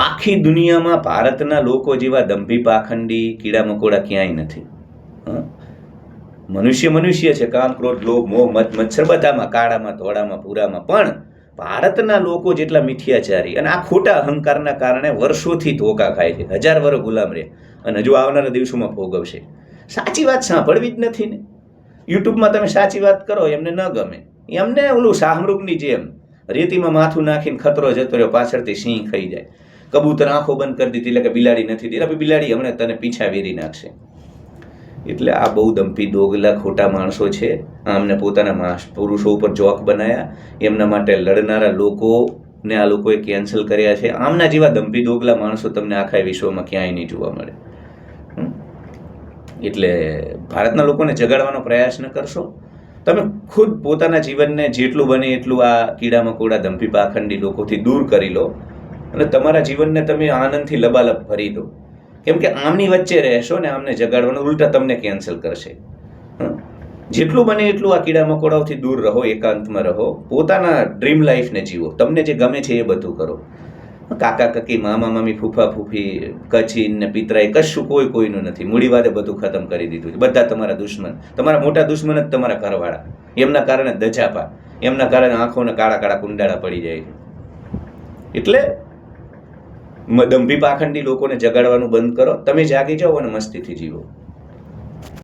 આખી દુનિયામાં ભારતના લોકો જેવા દંભી પાખંડી કીડા મકોડા ક્યાંય નથી. મનુષ્ય મનુષ્ય છે, કામ ક્રોધ લોભ મોહ મત મચ્છર બધામાં, કાળામાં ધોળામાં ભૂરામાં, પણ ભારતના લોકો જેટલા મિથ્યાચારી અને આ ખોટા અહંકારના કારણે વર્ષોથી ધોકા ખાય છે, 1000 વર્ષ ગુલામ રહે અને હજુ આવનારા દિવસોમાં ભોગવશે. સાચી વાત સાંભળવી જ નથી ને. યુટ્યુબમાં તમે સાચી વાત કરો એમને ન ગમે, એમને ઓલું શાહમૃગની જેમ રેતીમાં માથું નાખીને ખતરો જતો રહ્યો, પાછળથી સિંહ ખાઈ જાય. કબૂતર આંખો બંધ કરી દીધી એટલે કે બિલાડી નથી દીધી, બિલાડી હમણાં તને પીછા વેરી નાખશે. એટલે આ બહુ દંભી દોગલા ખોટા માણસો છે. આમને પોતાના પુરુષો ઉપર જોક બનાવ્યા, એમના માટે લડનારા લોકોને આ લોકોએ કેન્સલ કર્યા છે. આમના જેવા દંભી દોગલા માણસો તમને આખા વિશ્વમાં ક્યાંય નહીં જોવા મળે. એટલે ભારતના લોકોને જગાડવાનો પ્રયાસ ન કરશો, તમે ખુદ પોતાના જીવનને જેટલું બને એટલું આ કીડા મકોડા દંભી પાખંડી લોકોથી દૂર કરી લો અને તમારા જીવનને તમે આનંદથી લબાલબ ભરી દો. કેમ કે આમની વચ્ચે રહેશો ને આમને જગાડવાનું ઉલટા તમને કેન્સલ કરશે. જેટલું બને એટલું આ કીડા મકોડાઓથી દૂર રહો, એકાંતમાં રહો, પોતાના ડ્રીમ લાઈફને જીવો, તમને જે ગમે છે એ બધું કરો. કાકા કાકી મામા મામી ફૂફા ફૂફી કચીન ને પિતરાઈ કશું કોઈનું નથી. મૂડીવાદે બધું ખતમ કરી દીધું છે. બધા તમારા દુશ્મન, તમારા મોટા દુશ્મન જ તમારા ઘરવાળા. એમના કારણે દજાપા, એમના કારણે આંખોને કાળા કાળા કુંડાળા પડી જાય છે. એટલે દંભી પાખંડી લોકોને જગાડવાનું બંધ કરો, તમે જાગી જાઓ અને મસ્તીથી જીવો.